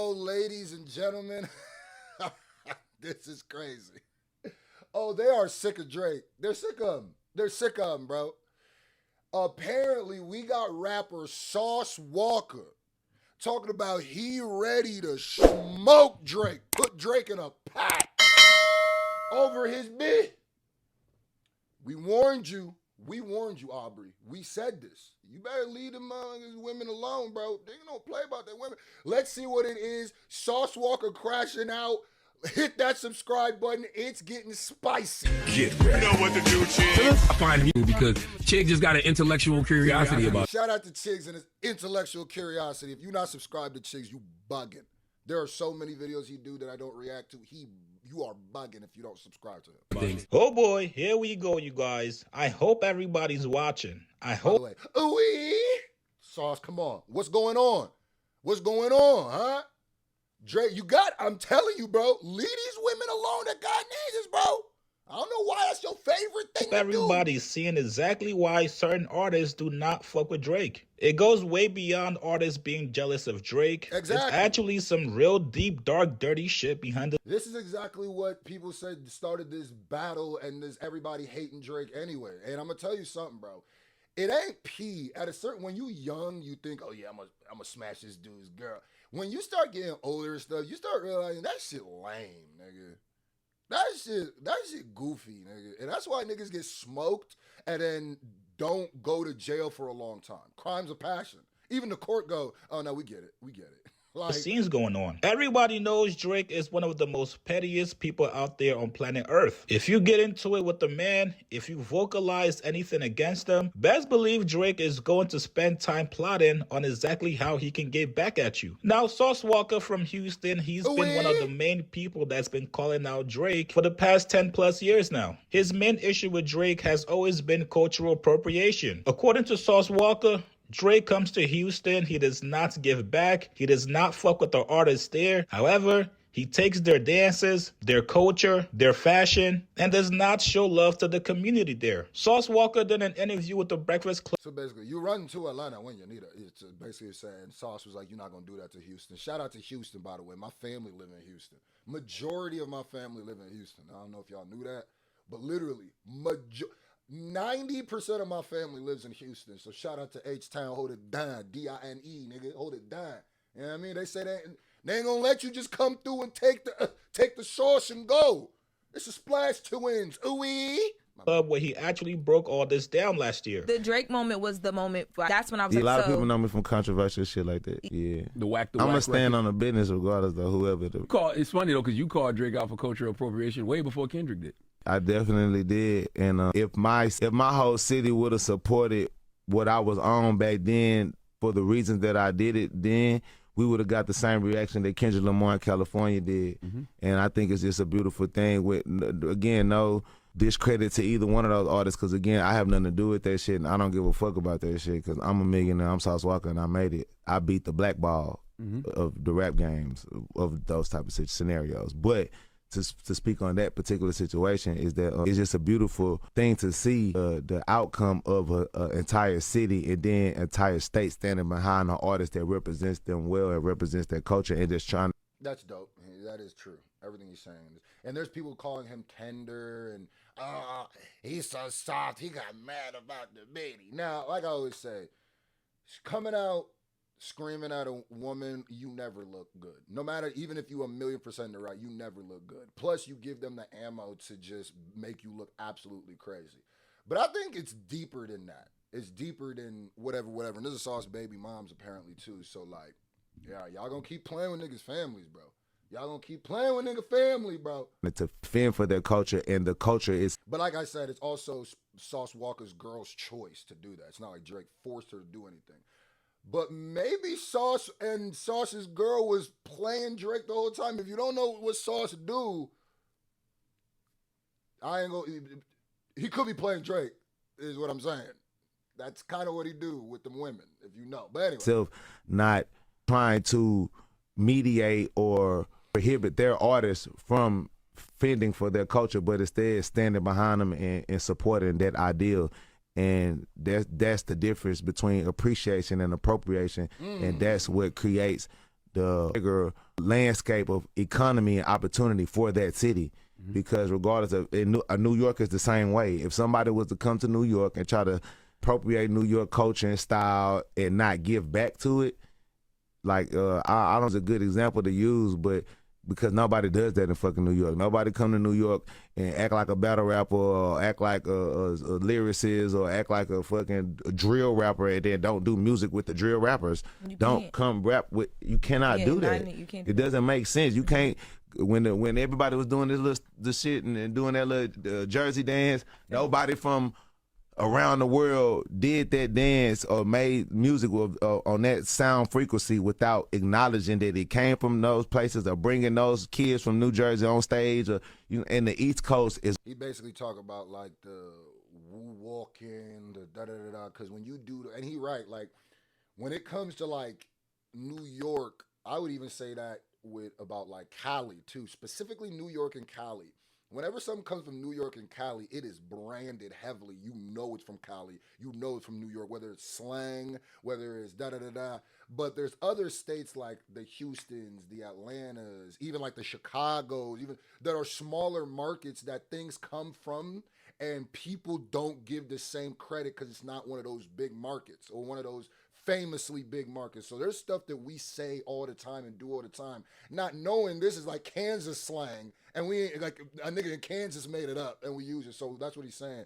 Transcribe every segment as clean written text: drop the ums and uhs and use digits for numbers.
Oh, ladies and gentlemen, this is crazy. Oh, they are sick of Drake. They're sick of him. They're sick of him, bro. Apparently, we got rapper Sauce Walka talking about he ready to smoke Drake, put Drake in a pack over his bid. We warned you. We warned you, Aubrey. We said this. You better leave them women alone, bro. They don't play about that women. Let's see what it is. Sauce Walka crashing out. Hit that subscribe button. It's getting spicy. Get ready. You know what to do, Chig. I find you because Chig just got an intellectual curiosity about it. Shout out to Chigs and his intellectual curiosity. If you're not subscribed to Chigs, you bugging. There are so many videos he do that I don't react to. You are bugging if you don't subscribe to him. Oh boy, here we go, you guys. I hope everybody's watching. I hope. Ooh-wee. Sauce, come on. What's going on? What's going on, huh? Drake, I'm telling you, bro, leave these women alone that got niggas, bro. I don't know why that's your favorite thing to do. Everybody's seeing exactly why certain artists do not fuck with Drake. It goes way beyond artists being jealous of Drake. Exactly. It's actually some real deep, dark, dirty shit behind it. This is exactly what people said started this battle and this everybody hating Drake anyway. And I'm going to tell you something, bro. It ain't P. When you young, you think, oh yeah, I'm gonna smash this dude's girl. When you start getting older and stuff, you start realizing that shit lame, nigga. That shit goofy, nigga. And that's why niggas get smoked and then don't go to jail for a long time. Crimes of passion. Even the court go, oh no, we get it. We get it. Like, scenes going on. Everybody knows Drake is one of the most pettiest people out there on planet Earth. If you get into it with the man, if you vocalize anything against him, best believe Drake is going to spend time plotting on exactly how he can get back at you. Now, Sauce Walka from Houston, he's been one of the main people that's been calling out Drake for the past 10 plus years now. His main issue with Drake has always been cultural appropriation. According to Sauce Walka, Drake comes to Houston, he does not give back, he does not fuck with the artists there. However, he takes their dances, their culture, their fashion, and does not show love to the community there. Sauce Walka did an interview with the Breakfast Club. So basically, you run to Atlanta when you need it. It's basically saying Sauce was like, you're not going to do that to Houston. Shout out to Houston, by the way. My family live in Houston. Majority of my family live in Houston. I don't know if y'all knew that, but literally, 90% of my family lives in Houston. So shout out to H-Town, hold it down. D-I-N-E, nigga, hold it down. You know what I mean? They say they ain't gonna let you just come through and take the sauce and go. It's a Splash Twins. Ooh-wee. Where he actually broke all this down last year. The Drake moment was the moment. That's when I was a like, lot of people know me from controversial shit like that. Yeah. The whack I'm gonna stand on the business regardless of whoever. It's funny though, because you called Drake out for cultural appropriation way before Kendrick did. I definitely did, and if my whole city would have supported what I was on back then for the reasons that I did it then, we would have got the same reaction that Kendrick Lamar in California did. Mm-hmm. And I think it's just a beautiful thing. With again, no discredit to either one of those artists, because again, I have nothing to do with that shit, and I don't give a fuck about that shit, because I'm a millionaire, I'm Sauce Walka, and I made it. I beat the blackball of the rap games, of those type of scenarios. But to speak on that particular situation is that it's just a beautiful thing to see the outcome of an entire city and then entire state standing behind an artist that represents them well and represents their culture and just trying. That's dope. That is true. Everything he's saying. And there's people calling him tender and he's so soft. He got mad about the baby. Now, like I always say, coming out screaming at a woman, you never look good. No matter, even if you 1,000,000% in the right, you never look good. Plus, you give them the ammo to just make you look absolutely crazy. But I think it's deeper than that. It's deeper than whatever. And this is Sauce baby moms apparently too. So like, yeah, y'all gonna keep playing with niggas' families, bro. Y'all gonna keep playing with nigga family, bro. To fend for their culture, and the culture is. But like I said, it's also Sauce Walka's girl's choice to do that. It's not like Drake forced her to do anything. But maybe Sauce and Sauce's girl was playing Drake the whole time. If you don't know what Sauce do, he could be playing Drake, is what I'm saying. That's kind of what he do with them women, if you know. But anyway. Not trying to mediate or prohibit their artists from fending for their culture, but instead standing behind them and supporting that ideal. And that's the difference between appreciation and appropriation, and that's what creates the bigger landscape of economy and opportunity for that city. Because regardless of New York is the same way. If somebody was to come to New York and try to appropriate New York culture and style and not give back to it, like I don't know, it's a good example to use, but because nobody does that in fucking New York. Nobody come to New York and act like a battle rapper or act like a lyricist or act like a fucking drill rapper and then don't do music with the drill rappers. Don't come rap with, you cannot do that. You can't it doesn't make sense. You can't, when everybody was doing this shit and doing that little Jersey dance, nobody from around the world did that dance or made music on that sound frequency without acknowledging that it came from those places or bringing those kids from New Jersey on stage or and the East Coast is. He basically talk about like the woo walking, the da da da da. Because when you do, and he right, like when it comes to like New York, I would even say that with about like Cali too, specifically New York and Cali. Whenever something comes from New York and Cali, it is branded heavily. You know it's from Cali. You know it's from New York, whether it's slang, whether it's da-da-da-da. But there's other states like the Houstons, the Atlantas, even like the Chicagos, even that are smaller markets that things come from, and people don't give the same credit because it's not one of those big markets or one of those famously big markets. So there's stuff that we say all the time and do all the time, not knowing this is like Kansas slang, and we ain't like a nigga in Kansas made it up and we use it. So that's what he's saying.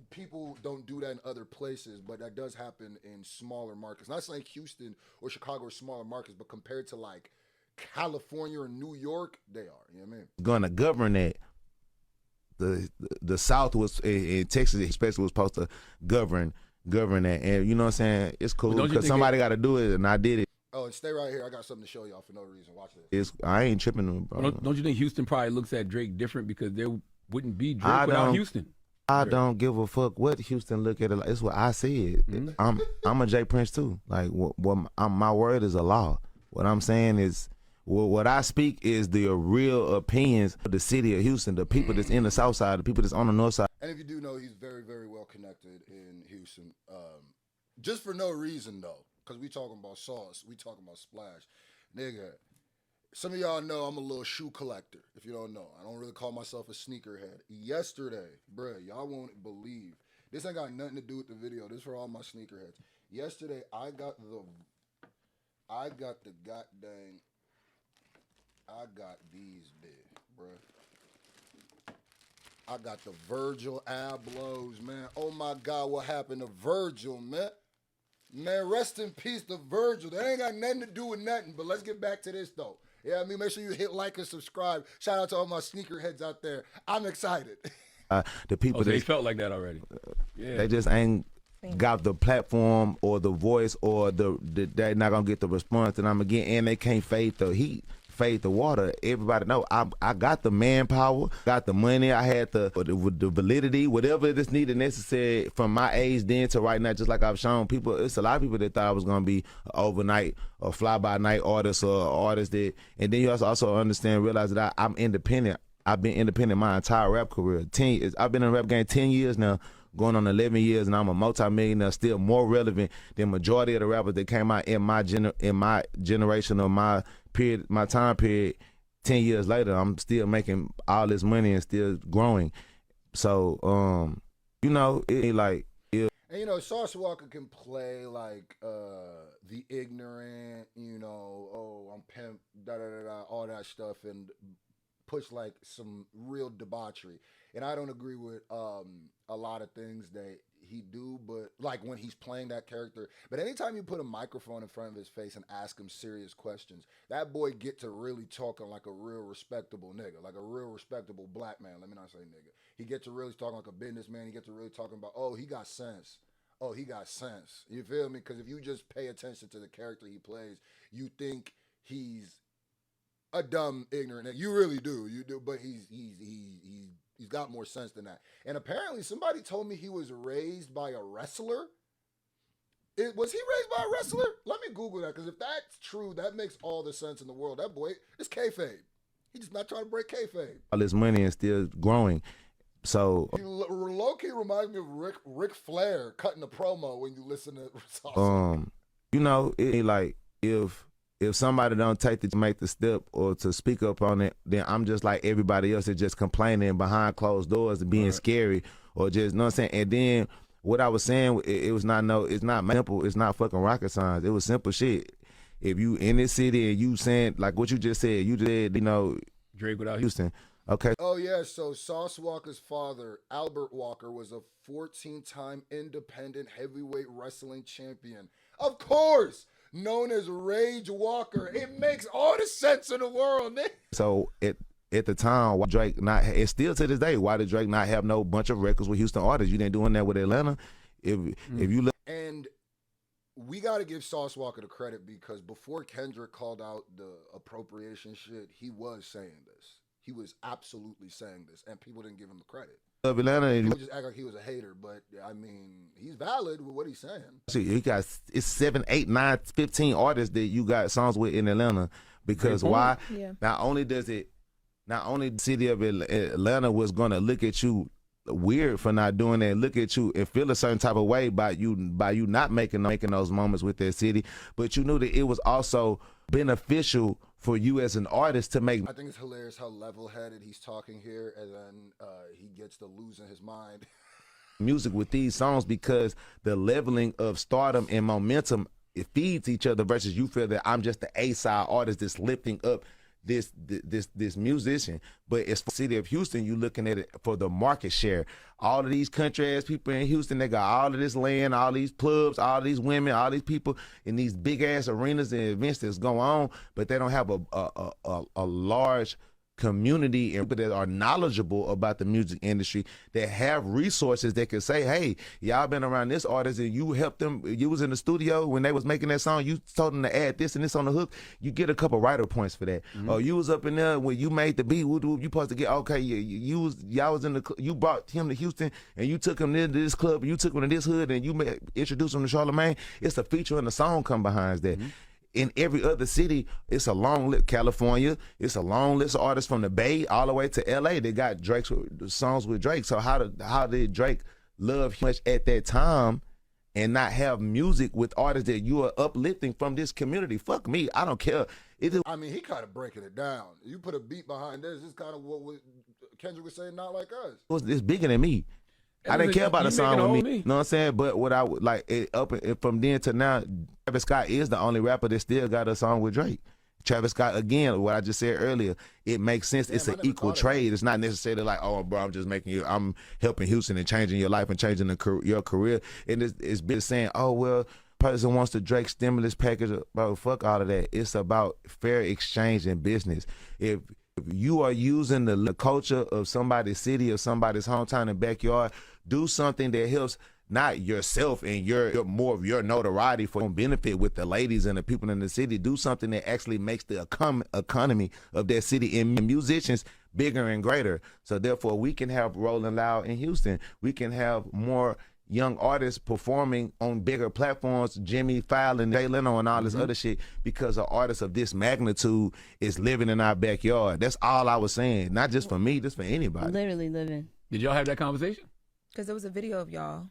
People don't do that in other places, but that does happen in smaller markets. Not saying Houston or Chicago are smaller markets, but compared to like California or New York, they are. You know what I mean? Gonna govern that. The South was in Texas, especially, was supposed to govern that, and you know what I'm saying. It's cool because somebody got to do it, and I did it. Oh, and stay right here. I got something to show y'all for no reason. Watch this. I ain't tripping, bro. Don't you think Houston probably looks at Drake different because there wouldn't be Drake without Houston? I don't give a fuck what Houston look at it like. It's what I said. I'm a J Prince too. Like my word is a law. What I'm saying is, what I speak is the real opinions of the city of Houston, the people that's in the South Side, the people that's on the North Side. And if you do know, he's very, very well connected in Houston. Just for no reason though, because we talking about sauce, we talking about splash, nigga. Some of y'all know I'm a little shoe collector. If you don't know, I don't really call myself a sneakerhead. Yesterday, bruh, y'all won't believe. This ain't got nothing to do with the video. This for all my sneakerheads. Yesterday, I got these big, bruh. I got the Virgil Ablohs, man. Oh my God, what happened to Virgil, man? Man, rest in peace to Virgil. That ain't got nothing to do with nothing, but let's get back to this though. Yeah, I mean, make sure you hit like and subscribe. Shout out to all my sneakerheads out there. I'm excited. The people they felt like that already. Yeah. They just ain't got the platform or the voice or they're not gonna get the response that I'm gonna get, and they can't fade the heat, fade the water. Everybody know I got the manpower, got the money, I had the validity, whatever is needed, necessary from my age then to right now. Just like I've shown people, it's a lot of people that thought I was gonna be overnight or fly by night artist or artist that, and then you also understand, realize that I'm independent. I've been independent my entire rap career. I've been in the rap game 10 years now, going on 11 years, and I'm a multi-millionaire, still more relevant than majority of the rappers that came out in my generation or my period, my time period. 10 years later, I'm still making all this money and still growing. So, you know, it like. And you know, Sauce Walka can play like the ignorant, you know, oh, I'm pimp, da da da da, all that stuff, and push like some real debauchery. And I don't agree with a lot of things that he do, but like when he's playing that character. But anytime you put a microphone in front of his face and ask him serious questions, that boy get to really talking like a real respectable nigga, like a real respectable black man. Let me not say nigga. He get to really talking like a businessman. He get to really talking about, oh, he got sense. Oh, he got sense. You feel me? Because if you just pay attention to the character he plays, you think he's a dumb, ignorant. You really do. You do, but he's got more sense than that. And apparently, somebody told me he was raised by a wrestler. Was he raised by a wrestler? Let me Google that, because if that's true, that makes all the sense in the world. That boy, it's kayfabe. He's just not trying to break kayfabe. All this money and still growing. So he low-key reminds me of Ric Flair cutting a promo when you listen to Sauce. You know, it like if somebody don't take to make the step or to speak up on it, then I'm just like everybody else is just complaining behind closed doors and being scary or just, you know what I'm saying? And then what I was saying, it was not it's not simple, it's not fucking rocket science. It was simple shit. If you in this city and you saying, like what you just said, you know, Drake without Houston. Okay. Oh, yeah, so Sauce Walka's father, Albert Walker, was a 14-time independent heavyweight wrestling champion. Of course, known as Rage Walker. It makes all the sense in the world, nigga. So at the time, why Drake not, it's still to this day, why did Drake not have no bunch of records with Houston artists? You didn't doing that with Atlanta. If you look. And we got to give Sauce Walker the credit because before Kendrick called out the appropriation shit, he was saying this. He was absolutely saying this, and people didn't give him the credit. Of Atlanta, and People just act like he was a hater, but I mean, he's valid with what he's saying. see, you got it's 7, 8, 9, 15 artists that you got songs with in Atlanta. Because why? Yeah. Not only the city of Atlanta was gonna look at you weird for not doing that, look at you and feel a certain type of way by you not making those moments with that city, but you knew that it was also beneficial for you as an artist to make. I think it's hilarious how level-headed he's talking here, and then he gets to losing his mind. Music with these songs because the leveling of stardom and momentum, it feeds each other versus you feel that I'm just the A-side artist that's lifting up this musician. But it's for the city of Houston, you looking at it for the market share. All of these country ass people in Houston, they got all of this land, all these clubs, all these women, all these people in these big ass arenas and events that's going on, but they don't have a large community and people that are knowledgeable about the music industry, that have resources that can say, hey, y'all been around this artist and you helped them, you was in the studio when they was making that song, you told them to add this and this on the hook, you get a couple writer points for that. Or you was up in there when you made the beat, you supposed to get, okay, y'all was in the, you brought him to Houston and you took him to this club and you took him to this hood and you introduced him to Charlamagne. It's a feature and the song come behind that. In every other city, it's a long list. California, it's a long list of artists from the Bay all the way to LA. They got Drake's songs with Drake. So how did Drake love him much at that time and not have music with artists that you are uplifting from this community? Fuck me, I don't care. I mean, he kind of breaking it down. You put a beat behind this. It's kind of what Kendrick was saying, not like us. It's bigger than me. I didn't care about a song with me. You know what I'm saying? But what I would like from then to now, Travis Scott is the only rapper that still got a song with Drake. Travis Scott, again, what I just said earlier, it makes sense. It's an equal trade. It's not necessarily like, oh, bro, I'm helping Houston and changing your life and changing your career. And it's been saying, oh, well, person wants the Drake stimulus package. Bro, fuck all of that. It's about fair exchange in business. If you are using the culture of somebody's city or somebody's hometown and backyard, do something that helps not yourself and your more of your notoriety for benefit with the ladies and the people in the city. Do something that actually makes the economy of that city and musicians bigger and greater. So therefore, we can have Rolling Loud in Houston. We can have more young artists performing on bigger platforms, Jimmy Fallon, Jay Leno, and all this other shit, because an artist of this magnitude is living in our backyard. That's all I was saying. Not just for me, just for anybody. Literally living. Did y'all have that conversation? Because there was a video of y'all.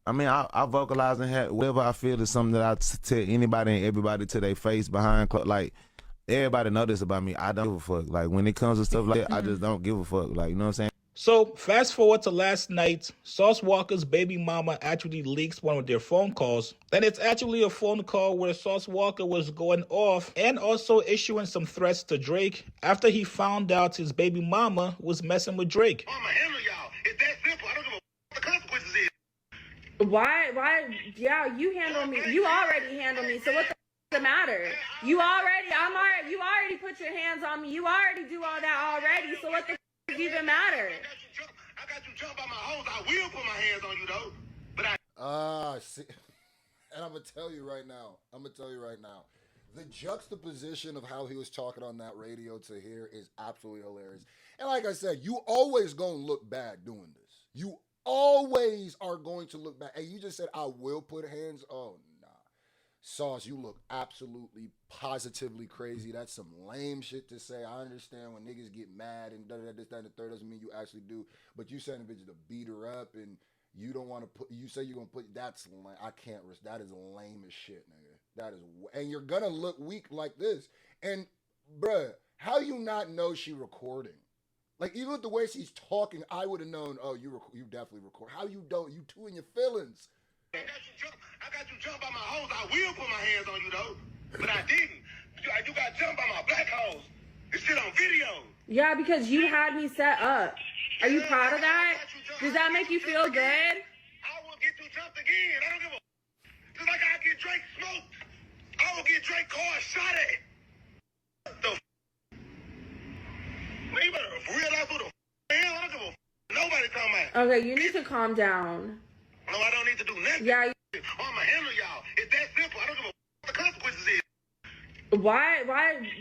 I mean, I vocalize and have whatever I feel is something that I tell anybody and everybody to their face behind, like, everybody know this about me. I don't give a fuck. Like, when it comes to stuff like that, I just don't give a fuck. Like, you know what I'm saying? So, fast forward to last night, Sauce Walka's baby mama actually leaks one of their phone calls. And it's actually a phone call where Sauce Walka was going off and also issuing some threats to Drake after he found out his baby mama was messing with Drake. I'ma handle y'all. It's that simple. I don't give a what the consequences is. Why, yeah, you handle me. You already handle me. So what the matter? You already put your hands on me. You already do all that already. So what the even matter? I got you jumped by my hoes. I will put my hands on you though. But See, and I'm gonna tell you right now. The juxtaposition of how he was talking on that radio to here is absolutely hilarious. And like I said, you always gonna look bad doing this. You always are going to look bad. And you just said, I will put hands. Oh, nah. Sauce, you look absolutely, positively crazy. That's some lame shit to say. I understand when niggas get mad and this, that, and the third doesn't mean you actually do. But you saying a bitch to beat her up and you don't want to put, you say you're going to put, that's lame. I can't risk, that is lame as shit, nigga. That is, and you're gonna look weak like this. And bruh, how you not know she recording? Like even with the way she's talking, I would have known. Oh, you definitely record. How you don't? You two in your feelings. I got you jump by my hoes. I will put my hands on you though, but I didn't. You got jumped by my black hoes. It's shit on video. Yeah, because you had me set up. Are you proud of that? Does that make you feel good? I will get you jumped again. I don't give a. Just like I get Drake smoked, I will get Drake car shot at. The man, you better for real life with the hell. I don't give a. Nobody talking about. Okay, you need to calm down. No, I don't need to do nothing. Yeah. I'ma handle y'all. It's that simple. I don't give a what the consequences is. Why?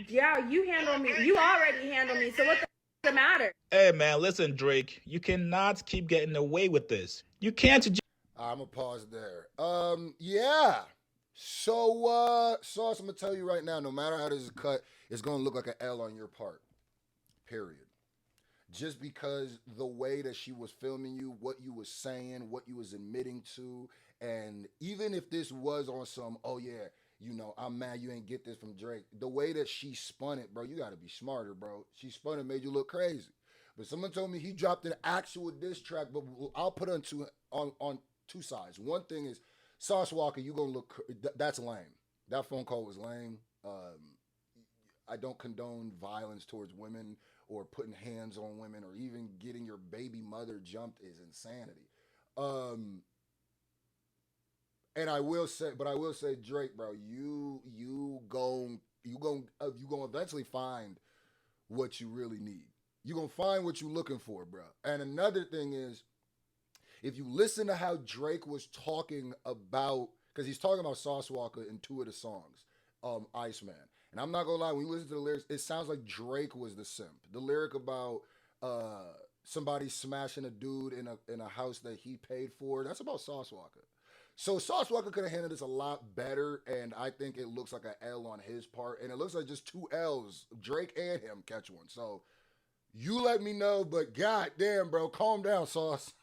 Yeah, you handle me. You already handle me. So what's the matter? Hey, man, listen, Drake. You cannot keep getting away with this. You can't just. I'm gonna pause there. Yeah. So, Sauce, I'm gonna tell you right now, no matter how this is cut, it's gonna look like an L on your part. Period. Just because the way that she was filming you, what you was saying, what you was admitting to, and even if this was on some, oh yeah, you know, I'm mad you ain't get this from Drake. The way that she spun it, bro, you gotta be smarter, bro. She spun it, made you look crazy. But someone told me he dropped an actual diss track, but I'll put it on two sides. One thing is, Sauce Walka, you gonna look, that's lame. That phone call was lame. I don't condone violence towards women or putting hands on women or even getting your baby mother jumped is insanity. And I will say, Drake, bro, you gon' eventually find what you really need. You gonna find what you looking for, bro. And another thing is, if you listen to how Drake was talking about, because he's talking about Sauce Walka in two of the songs, Iceman. And I'm not gonna lie, when you listen to the lyrics, it sounds like Drake was the simp. The lyric about somebody smashing a dude in a house that he paid for, that's about Sauce Walka. So Sauce Walka could have handled this a lot better, and I think it looks like an L on his part, and it looks like just two L's, Drake and him catch one. So you let me know, but goddamn, bro, calm down, Sauce.